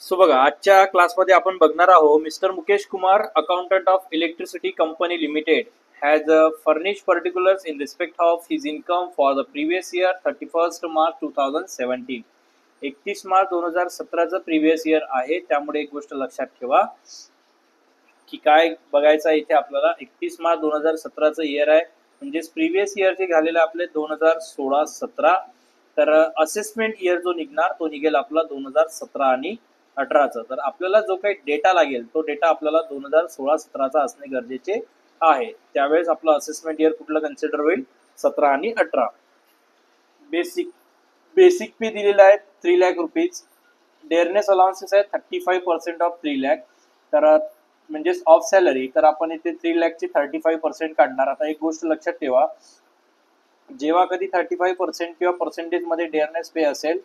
So बघा, आजच्या क्लासमध्ये आपण बघणार आहोत mister Mukesh Kumar, accountant of electricity company limited, has furnished particulars in respect of his income for the previous year 31st March 2017. 31 March 2017चं previous year आहे. त्यामुळे एक गोष्ट लक्षात ठेवा की काय बघायचं इथे आपल्याला 31 मार्च 2017चं इयर आहे, म्हणजेच प्रिव्हियस इयर जे झालेलं आपले 2016-17. तर असेसमेंट इयर जो निघणार तो निघेल आपला 2017 आणि 18चा. तर आपल्याला जो काही डेटा लागेल तो डेटा आपल्याला 2016-17चा असणे गरजेचे आहे. त्यावेळेस आपलं असेसमेंट इयर कुठलं कन्सिडर होईल? 17 आणि 18. बेसिक पे दिलेला आहे 3 लाख रुपीज. डेअरनेस अलाउन्सेस आहे 35% ऑफ 3 लाख. तर म्हणजेच ऑफ सॅलरी. तर आपण इथे 3 लाखची 35% काढणार. आता एक गोष्ट लक्षात ठेवा, जेव्हा कधी 35% किंवा पर्सेंटेज मध्ये डेअरनेस पे असेल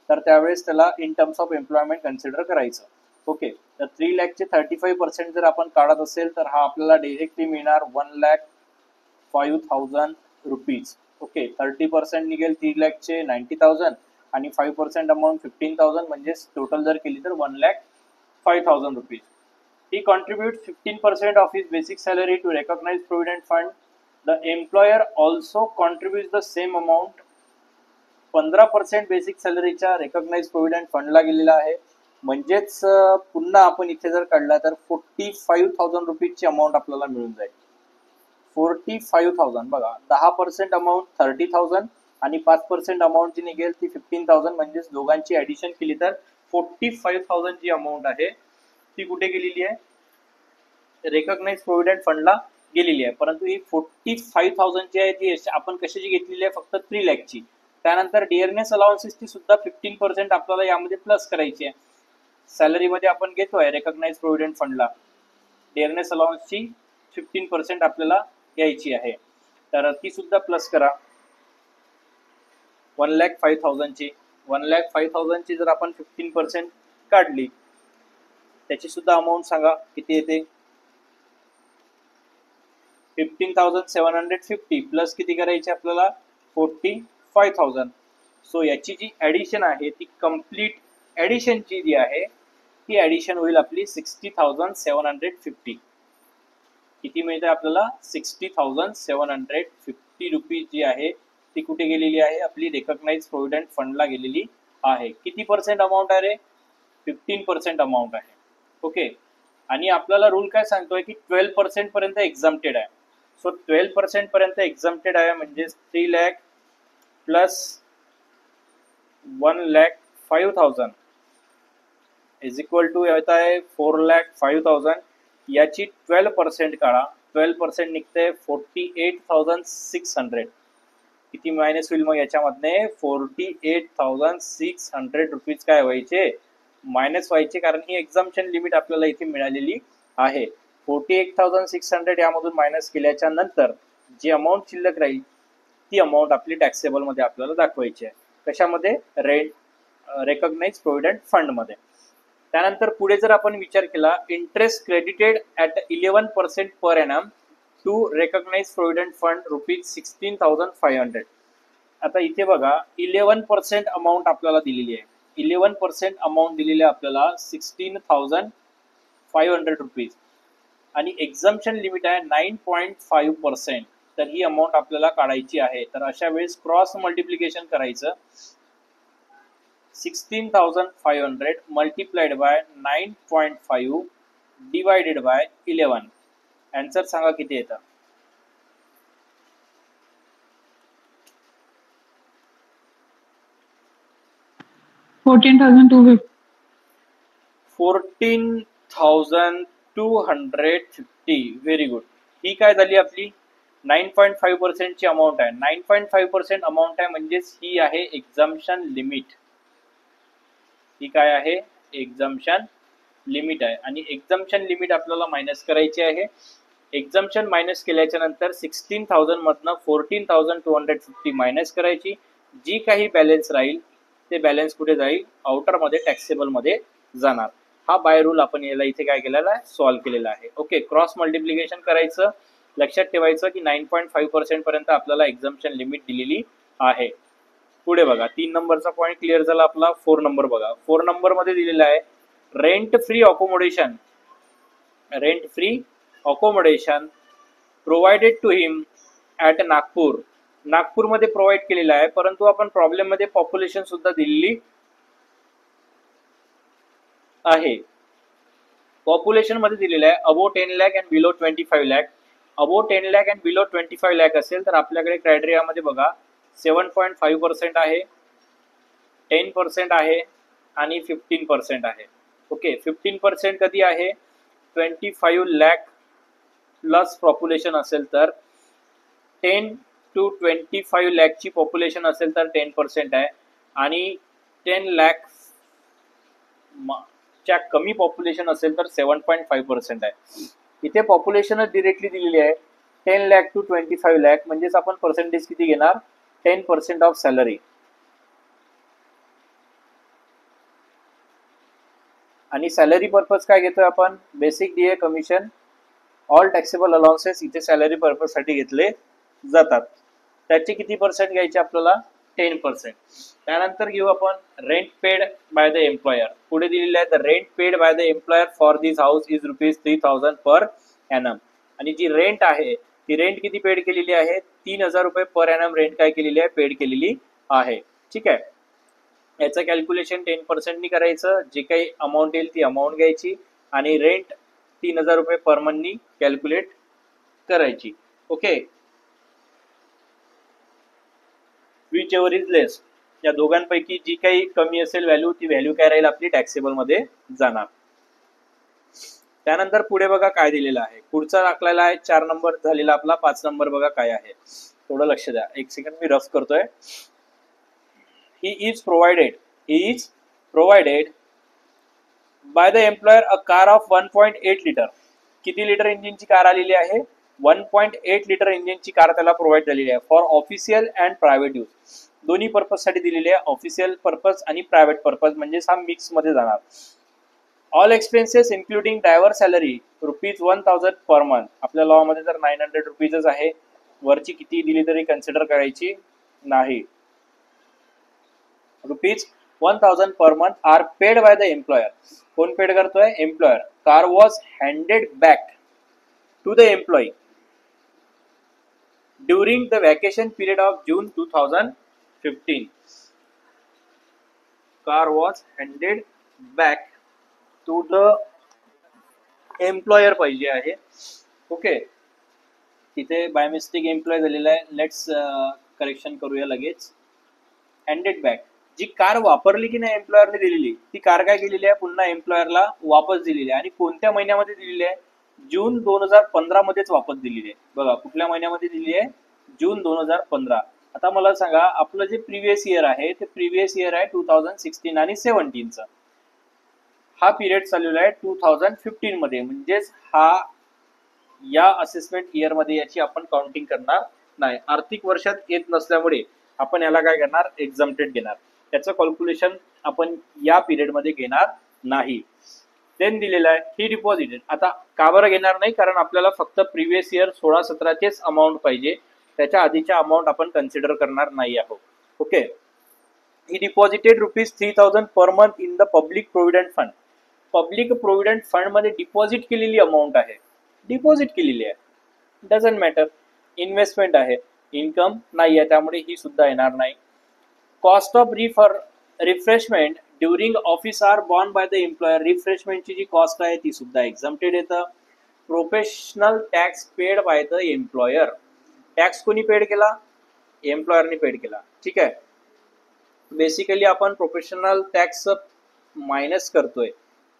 तर त्यावेळेस त्याला in terms of employment consider करायचं. ओके, तर 3 लाखचे 35% जर आपण काढत असेल तर हा आपल्याला डायरेक्टली मिळणार 1,05,000 रुपीज. ओके, 30% निघेल 3 लाखचे 90,000 आणि 5% अमाऊंट 15,000, म्हणजेच टोटल जर केली तर 1,05,000 rupees. He contributes 15% of his basic salary to recognized provident fund. The employer also contributes the same amount. 15% basic सॅलरीच्या रेकॉग्नाइज प्रोव्हिडंट फंडला गेलेला आहे. म्हणजेच पुन्हा आपण इथे जर काढला तर 45,000 रुपीजची अमाऊंट आपल्याला मिळून जाईल. 45,000 बघा, 10% अमाऊंट 30,000 आणि 5% अमाऊंट जी निघेल ती 15,000, म्हणजेच दोघांची ऍडिशन केली तर 45,000 जी अमाऊंट आहे ती कुठे गेलेली आहे? रेकॉग्नाइज प्रोव्हिडंट फंडला गेलेली आहे. परंतु ही 45,000 जी आहे ती आपण कशाची घेतलेली आहे? फक्त 3 लाखची. त्यानंतर डिअरनेस अलाउन्सेसची सुद्धा 15% आपल्याला यामध्ये प्लस करायची आहे. सॅलरीमध्ये आपण घेतोय रेकॉग्नाइज प्रोव्हिडंट फंडला, डिअरनेस अलाउन्सची 15% आपल्याला घ्यायची आहे. तर ती सुद्धा प्लस करा. 1,05,000 ची 1,05,000 ची जर आपण 15% काढली त्याची सुद्धा अमाऊंट सांगा किती येते? 15,750 प्लस किती करायची आपल्याला? 45,000. सो याची जी ऍडिशन आहे ती कंप्लीट ऍडिशनची जी आहे ती ऍडिशन होईल आपली 60,750. किती मिळते आपल्याला? 60,750 रुपीज जी आहे ती कुठे गेलेली आहे? आपली रेकॉग्नाइज प्रोव्हिडंट फंडला गेलेली आहे. किती पर्सेंट अमाऊंट आहे रे? 15% अमाऊंट आहे. ओके, आणि आपल्याला रूल काय सांगतोय की 12% पर्यंत एक्झाम्प्टेड आहे. सो 12% पर्यंत एक्झाम्प्टेड आहे, म्हणजे 3 lakh plus 1,05,000 is equal to येत आहे 4,05,000. याची 12% काढा. 12% निघते 48,600. किती मायनस होईल मग याच्यामधने? 48,600 रुपीज काय व्हायचे? मायनस व्हायचे, कारण ही एक्झाम्पशन लिमिट आपल्याला इथे मिळालेली आहे. 48,600 यामधून मायनस केल्याच्या नंतर जी अमाऊंट शिल्लक राहील ती अमाऊंट आपली टॅक्सेबल मध्ये आपल्याला दाखवायची आहे. कशामध्ये? रेकॉग्नाइज प्रोव्हिडंट फंड मध्ये. त्यानंतर पुढे जर आपण विचार केला, interest credited at 11% per annum to recognise provident fund rupees 16,500. आता इथे बघा 11% अमाऊंट आपल्याला दिलेली आहे. 11% अमाऊंट दिलेली आहे आपल्याला 16,500 रुपीज आणि एक्झाम्पशन लिमिट आहे 9.5%. तर ही अमाऊंट आपल्याला काढायची आहे. तर अशा वेळेस क्रॉस मल्टिप्लिकेशन करायचं. 16,500 multiplied by 9.5 divided by 11. Answer सांगा किती येतं? 14,250. 14,250. Very good. ही काय झाली आपली? 9.5% ची अमाऊंट आहे. 9.5% अमाऊंट आहे, म्हणजेच ही आहे एक्झाम्पशन लिमिट. ही काय आहे? एक्झाम्पशन लिमिट आहे. आणि एक्झाम्पशन लिमिट आपल्याला मायनस करायची आहे. एक्झाम्पशन मायनस केल्याच्या नंतर 16,000 मधनं 14,250 मायनस करायची. जी काही बॅलन्स राहील ते बॅलन्स कुठे जाईल? आउटर मध्ये, टॅक्सेबल मध्ये जाणार. हा बाय रूल आपण याला इथे काय केलेला आहे? सॉल्व्ह केलेला आहे. ओके, क्रॉस मल्टिप्लिकेशन करायचं. लक्षात ठेवायचं की 9.5% पर्यंत आपल्याला एक्झाम्पशन लिमिट दिलेली आहे. पुढे बघा, 3 नंबरचा पॉईंट क्लिअर झाला आपला. 4 नंबर बघा. 4 नंबर मध्ये दिलेला आहे rent free accommodation provided to him at Nagpur. नागपूरमध्ये प्रोव्हाइड केलेला आहे, परंतु आपण प्रॉब्लेम मध्ये पॉप्युलेशन सुद्धा दिलेली आहे. पॉप्युलेशन मध्ये दिलेलं आहे अबो 10 lakh and below 25 lakh. Above 10 lakh and below 25 lakh असेल तर आपल्याकडे क्रायटेरियामध्ये बघा 7.5% आहे, 10% आहे आणि 15% आहे. ओके, 15% कधी आहे? 25 लाख प्लस पॉप्युलेशन असेल तर 10 to 25 लाखची पॉप्युलेशन असेल तर 10% आहे आणि 10 लाख च्या कमी पॉप्युलेशन असेल तर 7.5% आहे. इथे पॉप्युलेशनच डिरेक्टली दिलेली आहे 10 लाख टू 25 लाख, म्हणजेच आपण पर्सेंटेज किती घेणार? 10% ऑफ सॅलरी. आणि सॅलरी पर्पज काय घेतोय आपण? Basic DA, commission, all taxable allowances इथे सॅलरी पर्पज साठी घेतले जातात. त्याचे किती पर्सेंट घ्यायचे आपल्याला? 10%. त्यानंतर घेऊ आपण rent paid by the employer. पुढे दिलेले आहे the rent paid by the employer for this house is ₹3,000 per annum. आणि जी रेंट आहे ती रेंट किती पेड केलेली आहे? 3,000 रुपये पर एनम रेंट काय केलेली आहे? पेड केलेली आहे. ठीक आहे, याचं कॅल्क्युलेशन 10% नी करायचं. जे काही अमाऊंट येईल ती अमाऊंट घ्यायची आणि रेंट 3,000 रुपये पर मंथनी कॅल्क्युलेट करायची. ओके, विच एव्हर इज लेस, या दोघांपैकी जी काही कमी असेल व्हॅल्यू ती व्हॅल्यू काय राहील आपली? टॅक्सेबल मध्ये जाणार. त्यानंतर पुढे बघा काय दिलेलं आहे. पुढचा दाखलेला आहे 4 नंबर झालेला आपला. 5 नंबर बघा काय आहे, थोडं लक्ष द्या. एक सेकंड मी रफ करतोय. ही is provided by the employer a car of 1.8 litre. किती लिटर इंजिनची कार आलेली आहे? 1.8 लिटर इंजिनची कार त्याला प्रोव्हाइड झालेली आहे for official and private use. दोन्ही पर्पज साठी दिलेली आहे, ऑफिशियल पर्पज आणि प्रायव्हेट पर्पज, म्हणजे हा मिक्स मध्ये जाणार. All expenses including driver salary ₹1,000 per month. आपल्या लॉ मध्ये तर 900 रुपीजच आहे, वरची किती दिली तरी कन्सिडर करायची नाही. ₹1,000 per month are paid by the employer. कोण पेड करतोय? Employer. Car was handed back to the employee during the vacation period of June 2015. Car was handed back to the employer पाहिजे आहे. ओके, तिथे by mistake employ झालेला आहे. Let's correction करूया लगेच. Handed back, जी car वापरली की नाही एम्प्लॉयरने दिलेली, ती कार काय केलेली आहे? पुन्हा एम्प्लॉयरला वापस दिलेली आहे. आणि कोणत्या महिन्यामध्ये दिलेली आहे? जून 2015 मध्येच वापस दिलेली आहे. बघा कुठल्या महिन्यामध्ये दिलेली आहे? जून 2015. आता मला सांगा, आपलं जे प्रिव्हियस इयर आहे ते प्रिव्हियस इयर आहे 2016 आणि 17चं. हा पिरियड चाललेला आहे 2015 मध्ये, म्हणजेच हा या असेसमेंट इयर मध्ये याची आपण काउंटिंग करणार नाही. आर्थिक वर्षात येत नसल्यामुळे आपण याला काय करणार? एक्झम्प्टेड घेणार. त्याचं कॅल्क्युलेशन आपण या पिरियड मध्ये घेणार नाही. देन दिलेला आहे ही डिपॉझिटेड. आता का बरं घेणार नाही? कारण आपल्याला फक्त प्रिव्हियस इयर 16-17चेच अमाऊंट पाहिजे, त्याच्या आधीच्या अमाऊंट आपण कन्सिडर करणार नाही आहोत. Okay, he deposited ₹3,000 per month in the public provident fund. Public provident fund मध्ये डिपॉझिट केलेली अमाऊंट आहे, डिपॉझिट केलेली आहे, डझंट मॅटर. इन्व्हेस्टमेंट आहे, इन्कम नाही आहे, त्यामुळे ही सुद्धा येणार नाही. Cost of refreshment during office are borne by the employer. रिफ्रेशमेंटची जी कॉस्ट आहे ती सुद्धा एक्झम्प्टेड येतं. Professional tax paid by the employer. Tax कोणी पेड केला? एम्प्लॉयरने पेड केला. ठीक आहे, बेसिकली आपण प्रोफेशनल टॅक्स मायनस करतोय,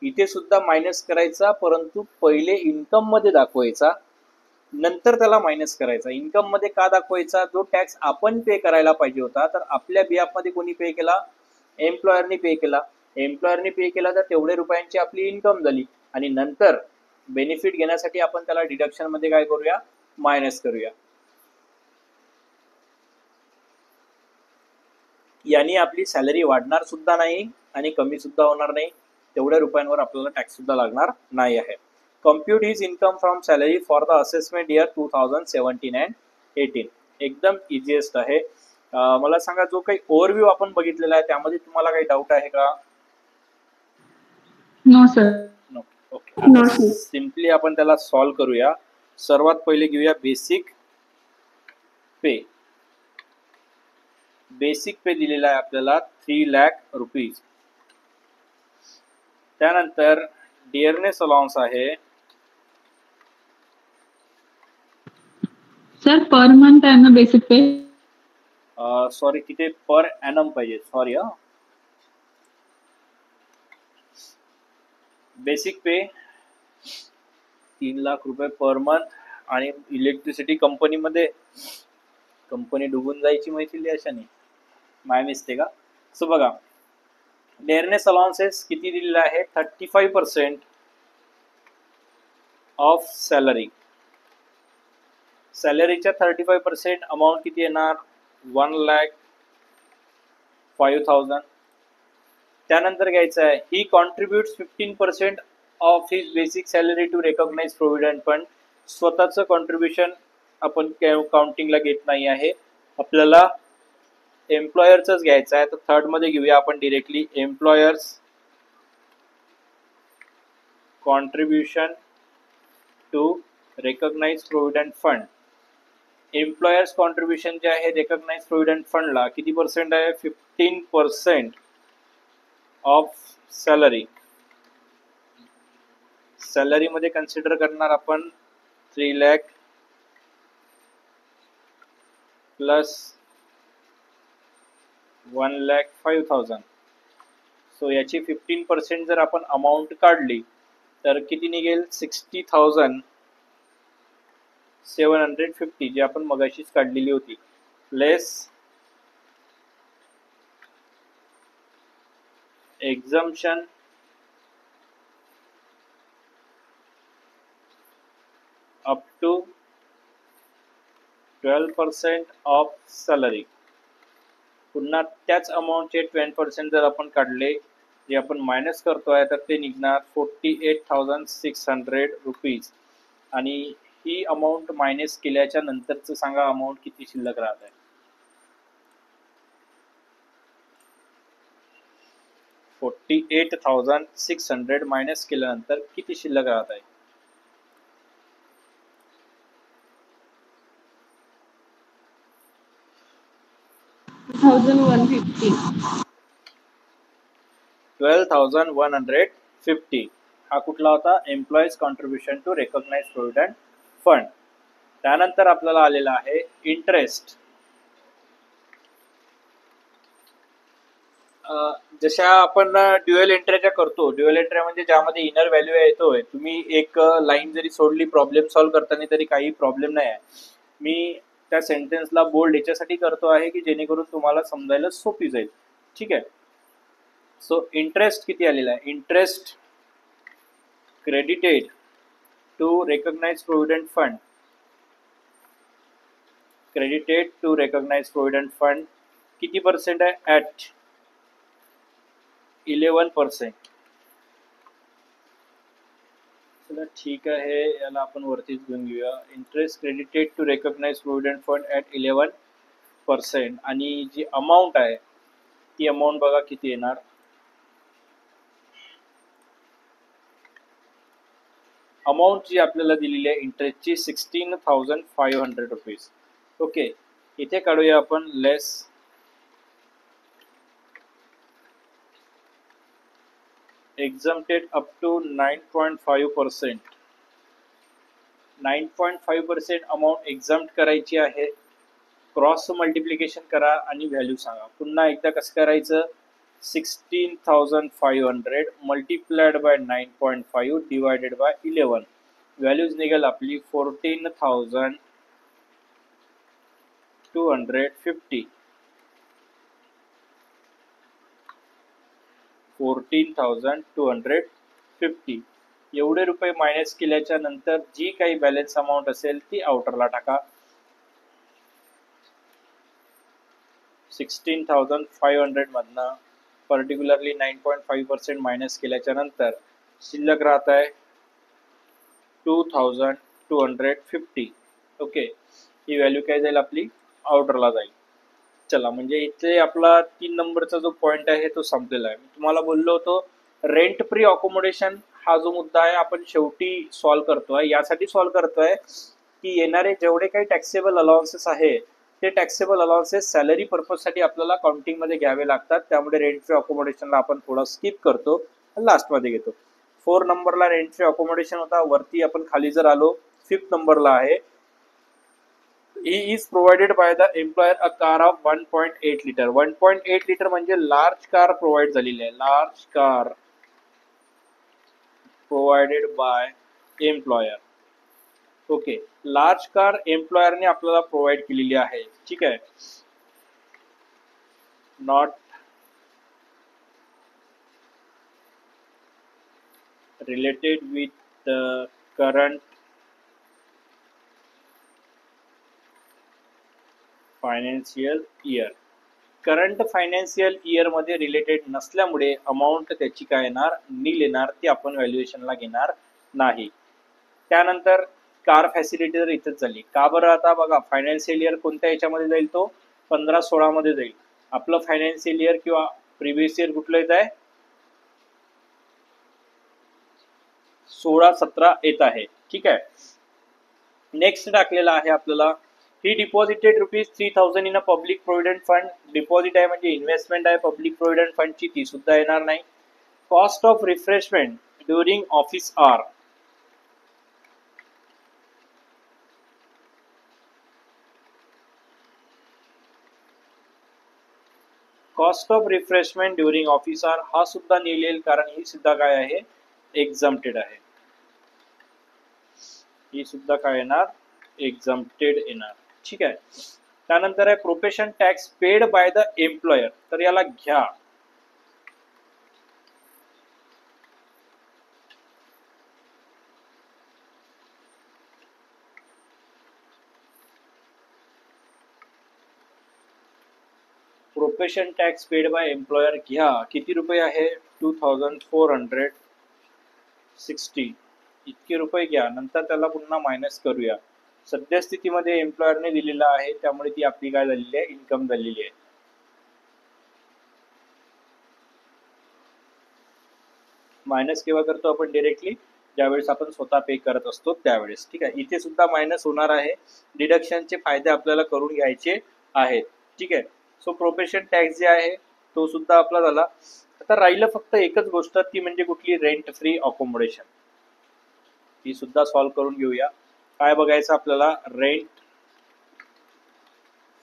इथे सुद्धा मायनस करायचा, परंतु पहिले इन्कम मध्ये दाखवायचा, नंतर त्याला मायनस करायचा. इन्कम मध्ये का दाखवायचा? जो टॅक्स आपण पे करायला पाहिजे होता तर आपल्या बिहाफ मध्ये कोणी पे केला? एम्प्लॉयरने पे केला. एम्प्लॉयरने पे केला तर तेवढे रुपयांची आपली इन्कम झाली, आणि नंतर बेनिफिट घेण्यासाठी आपण त्याला डिडक्शन मध्ये काय करूया? मायनस करूया. यानी आपली सॅलरी वाढणार सुद्धा नाही आणि कमी सुद्धा होणार नाही. तेवढ्या रुपयांवर आपल्याला टॅक्स सुद्धा लागणार नाही आहे. Compute his income from salary for the assessment year 2017 and 18. एकदम इझिएस्ट आहे. मला सांगा, जो काही ओव्हरव्ह्यू आपण बघितलेला आहे त्यामध्ये तुम्हाला काही डाऊट आहे का? No sir. ओके, आता No, sir. सिम्पली आपण त्याला सॉल्व करूया. सर्वात पहिले घेऊया बेसिक पे. बेसिक पे दिलेला आहे आपल्याला 3 लाख रुपीज. त्यानंतर डिअरनेस अलाउन्स आहे सर पर मंथ आहे ना बेसिक पे. सॉरी, तिथे पर ॲनम पाहिजे, सॉरी. बेसिक पे 3 लाख रुपये पर मंथ. आणि इलेक्ट्रिसिटी कंपनीमध्ये कंपनी डुबून जायची माहिती अशाने, माय मिस्टेक का. सो बघा, डेअरनेस अलाउन्सेस किती दिलेला आहे, 35% ऑफ सॅलरी. सॅलरीच्या 35% अमाऊंट किती येणार, 1,05,000. त्यानंतर घ्यायचं आहे, he contributes 15% of his basic salary to recognise provident fund. स्वतःचं कॉन्ट्रीब्युशन आपण काउंटिंगला घेत नाही आहे, आपल्याला एम्प्लॉयरच घ्यायचं आहे. तर थर्ड मध्ये घेऊया आपण directly, employer's contribution to recognise provident fund. Employer's contribution जे आहे रेकॉग्नाइज प्रोव्हिडंट फंडला किती पर्सेंट आहे, 15% ऑफ सॅलरी. सॅलरी मध्ये कन्सिडर करणार आपण 3 लाख प्लस 1,05,000. सो याची 15% जर आपण अमाऊंट काढली तर किती निघेल, 60,750, जी आपण मगाशीच काढलेली होती, लेस एक्झम्पशन अप टू 12% ऑफ सॅलरी. पुन्हा त्याच अमाऊंटचे 10% जर आपण काढले, जे आपण मायनस करतोय, तर ते निघणार 48,600 रुपीज. आणि ही अमाऊंट मायनस केल्याच्या नंतरचं सांगा अमाऊंट किती शिल्लक राहत आहे. 48,600 मायनस केल्यानंतर किती शिल्लक राहत आहे. 12,150. हा कुठला होता, employee's contribution to recognise provident fund. त्यानंतर आपल्याला आलेला आहे इंटरेस्ट. जशा आपण ड्युअल एंट्रीच्या करतो, ड्युअल एंट्री म्हणजे ज्यामध्ये इनर व्हॅल्यू येतोय, तुम्ही एक लाईन जरी सोडली प्रॉब्लेम सॉल्व्ह करताना तरी काही प्रॉब्लेम नाही आहे. मी त्या सेंटेन्सला बोल्ड याच्यासाठी करतो आहे की जेणेकरून तुम्हाला समजायला सोपी जाईल. ठीक आहे. सो इंटरेस्ट किती आलेला आहे, interest credited to recognise provident fund. Credited to recognise provident fund किती पर्सेंट आहे, ॲट 11%. चला ठीक आहे, याला आपण वरतीच घेऊन घेऊया. Interest credited to recognise provident fund at 11%. आणि जी अमाऊंट आहे ती अमाऊंट बघा किती येणार, अमाऊंट जी आपल्याला दिलेली आहे इंटरेस्टची 16,500 रुपीज. ओके, इथे काढूया आपण लेस exempted up to 9.5%. 9.5% अमाऊंट एक्झम्प्ट करायची आहे. क्रॉस मल्टिप्लिकेशन करा आणि व्हॅल्यू सांगा. पुन्हा एकदा कसं करायचं, 16,500 multiplied by 9.5 divided by 11. Values निघेल आपली 14,250. 14,250 एवढे रुपये मायनस केल्याच्या नंतर जी काही बॅलन्स अमाऊंट असेल ती आउटरला टाका. 16,500 मधनं पर्टिक्युलरली 9.5% मायनस केल्याच्या नंतर शिल्लक राहत आहे 2,250. ओके, ही व्हॅल्यू काय जाईल आपली, आउटरला जाईल. चला, म्हणजे इथे आपला 3 नंबरचा जो पॉइंट आहे तो संपलेला आहे. मी तुम्हाला बोललो होतो रेंट फ्री अकोमोडेशन हा जो मुद्दा आहे आपण शेवटी सॉल्व्ह करतोय. यासाठी सॉल्व्ह करतोय की येणारे जेवढे काही टॅक्सेबल अलाउन्सेस आहे ते टॅक्सेबल अलाउन्सेस सॅलरी पर्पजसाठी आपल्याला काउंटिंगमध्ये घ्यावे लागतात. त्यामुळे रेंट फ्री अकोमोडेशनला आपण थोडा स्किप करतो, लास्टमध्ये घेतो. 4 नंबरला रेंट फ्री अकोमोडेशन होता. वरती आपण खाली जर आलो 5th नंबरला आहे he is provided by the employer a car of 1.8 litre. 1.8 litre म्हणजे लार्ज कार प्रोव्हाइड झालेली आहे. Large car provided by employer. Okay, large car एम्प्लॉयरने आपल्याला प्रोव्हाइड केलेली आहे. ठीक आहे, not related with the current financial year. Current financial year मध्ये रिलेटेड नसल्यामुळे अमाऊंट त्याची काय येणार, नील येणार. ती आपण व्हॅल्युएशनला घेणार नाही. त्यानंतर कार फॅसिलिटी तर इथेच झाली. का बरं? आता बघा फायनान्शियल इयर कोणत्या याच्यामध्ये जाईल, तो 15-16 मध्ये जाईल. आपलं फायनान्शियल इयर किंवा प्रिव्हियस इयर कुठलं येत आहे, 16-17 येत आहे. ठीक आहे, नेक्स्ट टाकलेला आहे आपल्याला he deposited ₹3,000 in a public provident fund. Deposit आहे म्हणजे इन्व्हेस्टमेंट आहे पब्लिक प्रोव्हिडंट फंडची, ती सुद्धा येणार नाही. Cost of refreshment during office hour. Cost of refreshment during office hour हा सुद्धा निघेल, कारण ही सुद्धा काय आहे, एक्झम्प्टेड आहे. ही सुद्धा काय येणार, एक्झम्प्टेड येणार. ठीक आहे, त्यानंतर आहे profession tax paid by the employer. तर याला घ्या. Profession tax paid by employer घ्या. किती रुपये आहे, 2460 इतके रुपये घ्या. नंतर त्याला पुन्हा मायनस करूया. सद्यस्थितीमध्ये एम्प्लॉयरने दिलेला आहे त्यामुळे ती आपली काय झालेली आहे, इन्कम झालेली आहे. मायनस केव्हा करतो आपण, डायरेक्टली ज्यावेळेस आपण स्वतः पे करत असतो त्यावेळेस. ठीक आहे, इथे सुद्धा मायनस होणार आहे. डिडक्शनचे फायदे आपल्याला करून घ्यायचे आहेत. ठीक आहे, सो प्रोफेशन टॅक्स जे आहे तो सुद्धा आपला झाला. आता राहिलं फक्त एकच गोष्ट, ती म्हणजे कुठली, रेंट फ्री अकोमोडेशन. ती सुद्धा सॉल्व्ह करून घेऊया. काय बघायचं आपल्याला, rent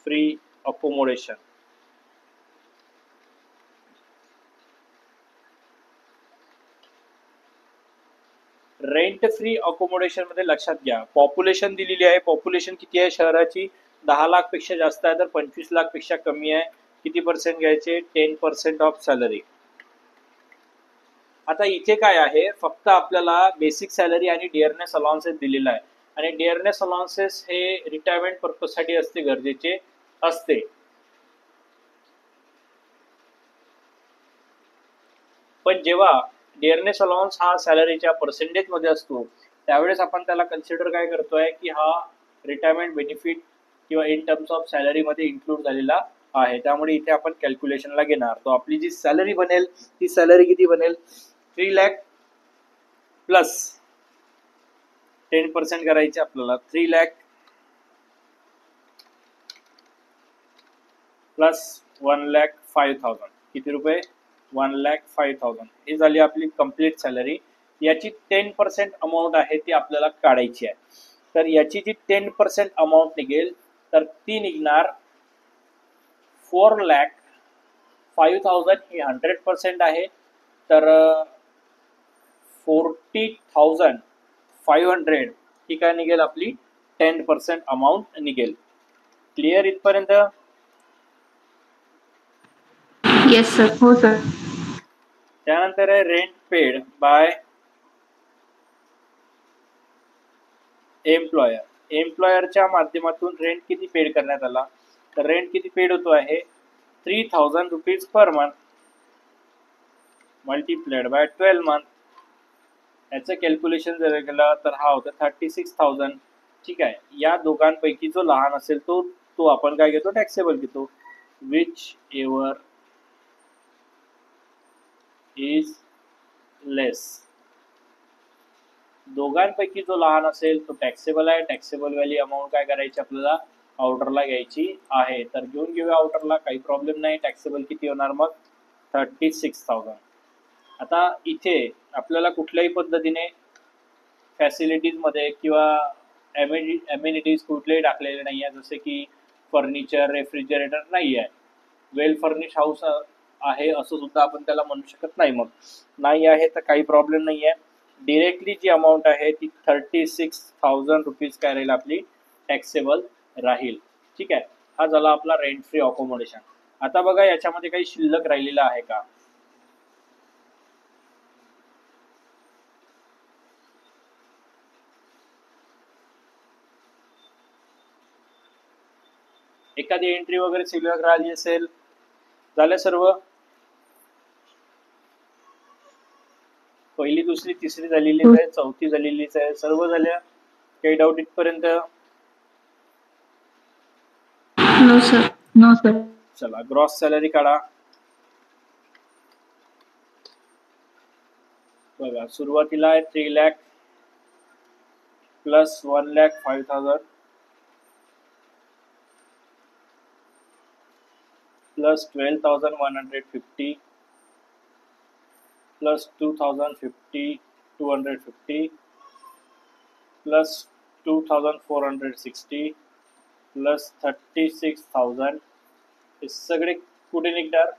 free accommodation. Rent free accommodation मध्ये लक्षात घ्या, पॉप्युलेशन दिलेली आहे. पॉप्युलेशन किती आहे शहराची, 10 लाख पेक्षा जास्त आहे तर 25 लाख पेक्षा कमी आहे. किती पर्सेंट घ्यायचे, 10% ऑफ सॅलरी. आता इथे काय आहे, फक्त आपल्याला बेसिक सॅलरी आणि डिअरनेस अलाउन्सेस दिलेला आहे. आणि डिअरनेस अलाउन्सेस हे रिटायरमेंट पर्पजसाठी असते, गरजेचे असते. पण जेव्हा डिअरनेस अलाउन्स हा सॅलरीच्या पर्सेंटेज मध्ये असतो त्यावेळेस आपण त्याला कन्सिडर काय करतोय की हा रिटायरमेंट बेनिफिट किंवा इन टर्म्स ऑफ सॅलरी मध्ये इन्क्लूड झालेला आहे. त्यामुळे इथे आपण कॅल्क्युलेशनला घेणार. तो आपली जी सॅलरी बनेल ती सॅलरी किती बनेल, 3 लाख प्लस 10% करायचे आपल्याला. 3 लाख प्लस 1,05,000 किती रुपये, 1,05,000. ही झाली आपली कंप्लीट सॅलरी. याची 10% अमाऊंट आहे ती आपल्याला काढायची आहे. तर याची जी 10% अमाऊंट निघेल तर ती निघणार 4,05,000. ही 100% आहे तर 40,500 ही काय निघेल, आपली 10% अमाऊंट निघेल. क्लिअर इथपर्यंत? येस सर, हो सर. त्यानंतर आहे रेंट पेड बाय एम्प्लॉयर. एम्प्लॉयरच्या माध्यमातून रेंट किती पेड करण्यात आला, तर रेंट किती पेड होतो आहे, 3,000 rupees per month multiplied by 12 month. याचं कॅल्क्युलेशन जर केलं तर हा होतं 36,000. ठीक आहे, या दोघांपैकी जो लहान असेल तो आपण काय घेतो, टॅक्सेबल घेतो. विच एव्हर इज लेस, दोघांपैकी जो लहान असेल तो टॅक्सेबल आहे. टॅक्सेबल वाली अमाऊंट काय करायची आपल्याला आउटरला घ्यायची आहे. तर घेऊन घेऊया आउटरला, काही प्रॉब्लेम नाही. टॅक्सेबल किती होणार मग 36,000. आता इथे आपल्याला कुठल्याही पद्धतीने फॅसिलिटीजमध्ये किंवा एम्युनिटीज कुठलेही टाकलेले नाही आहे, जसे की फर्निचर, रेफ्रिजरेटर नाही आहे. वेल फर्निश हाऊस आहे असं सुद्धा आपण त्याला म्हणू शकत नाही. मग नाही आहे तर काही प्रॉब्लेम नाही आहे. डिरेक्टली जी अमाऊंट आहे ती 36,000 रुपीज काय राहील आपली टॅक्सेबल राहील. ठीक आहे, हा झाला आपला रेंट फ्री अकोमोडेशन. आता बघा याच्यामध्ये काही शिल्लक राहिलेलं आहे का. एखादी एंट्री वगैरे शिल्लक राहिली असेल, झालं सर्व. पहिली, दुसरी, तिसरी झालेलीच आहे, चौथी झालेलीच आहे, सर्व झाल्या. काही डाऊट इथपर्यंत. No, sir. No, sir. चला ग्रॉस सॅलरी काढा. बघा सुरुवातीला आहे 3 lakh plus 1,05,000 plus 12,150 plus 2,250 plus 2,460 plus 36,000. हे सगळे कुठे निघणार,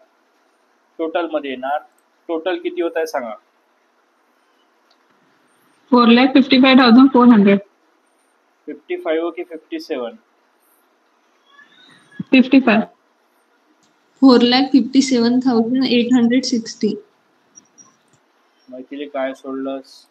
टोटल मध्ये येणार. टोटल किती होत आहे सांगा. 4,55,400. 55 की 57? 55. 4,57,860. मैथिली काय सोडलंस.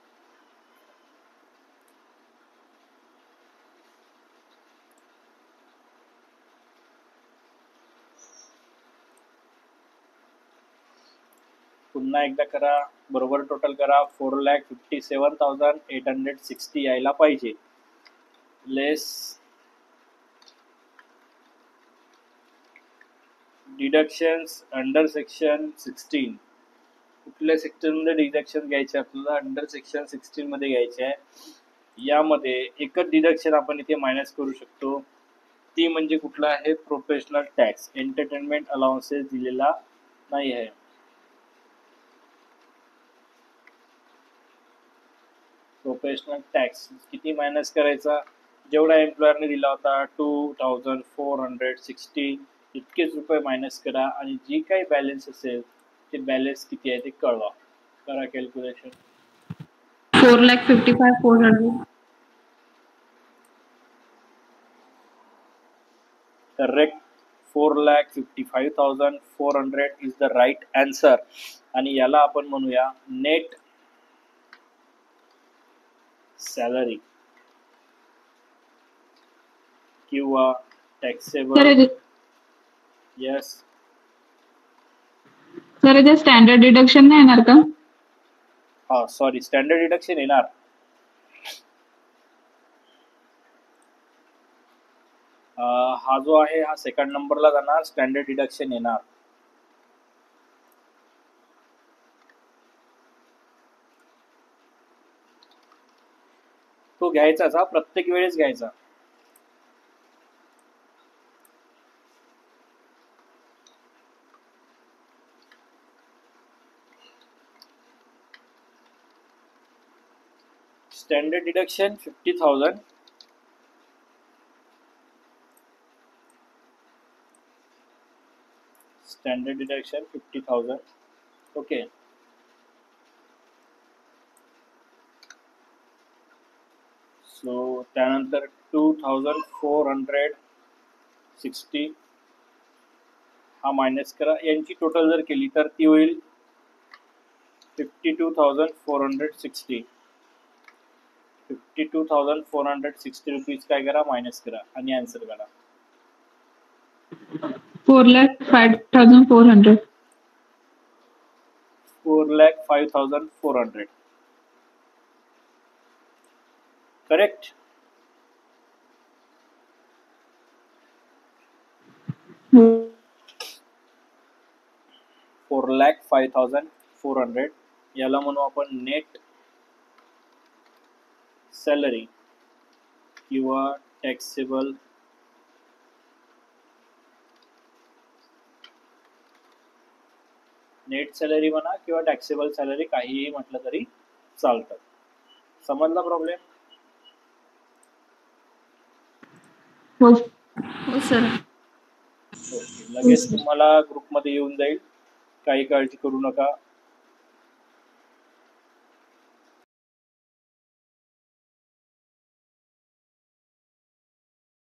पुन्हा एकदा करा, बरोबर टोटल करा. 4,57,860 यायला पाहिजे. लेस डिडक्शन्स अंडर सेक्शन 16. कुठल्या सेक्शन मध्ये डिडक्शन घ्यायचे आपल्याला, अंडर सेक्शन 16 मध्ये घ्यायचे आहे. यामध्ये एकच डिडक्शन आपण इथे मायनस करू शकतो, ती म्हणजे कुठला आहे, प्रोफेशनल टॅक्स. एंटरटेनमेंट अलाउन्सेस दिलेला नाही आहे. प्रोफेशनल टॅक्स किती मायनस करायचा, जेवढा एम्प्लॉयरने दिला होता 2,460 इतकेच रुपये मायनस करा आणि जी काही बॅलन्स असेल ते बॅलन्स किती आहे ते कळवा. करा calculation. 4,55,400. Correct, 4,55,400 is the right answer. आणि याला आपण म्हणूया नेट सॅलरी किंवा टॅक्सेबल. यस सर याच्यात स्टँडर्ड डिडक्शन नाही येणार का. हा सॉरी, स्टँडर्ड डिडक्शन येणार. हा जो आहे हा सेकंड नंबरला जाणार, स्टँडर्ड डिडक्शन येणार. तो घ्यायचाच हा, प्रत्येक वेळेस घ्यायचा. Standard deduction 50,000. Standard deduction 50,000. Okay. So त्यानंतर 2,460 हा मायनस करा. यांची टोटल जर केली तर ती होईल 52,460. 52,460 रुपीज काय करा मायनस करा आणि आन्सर करा. 4,05,400. 4,05,400. करेक्ट. हो. 4,05,400. याला म्हणू आपण नेट सॅलरी किंवा टॅक्सेबल नेट सॅलरी म्हणा किंवा टॅक्सेबल सॅलरी, काहीही म्हटलं तरी चालतं. समजला प्रॉब्लेम? हो सर. ओके, लगेच तुम्हाला ग्रुपमध्ये येऊन जाईल, काही काळजी करू नका.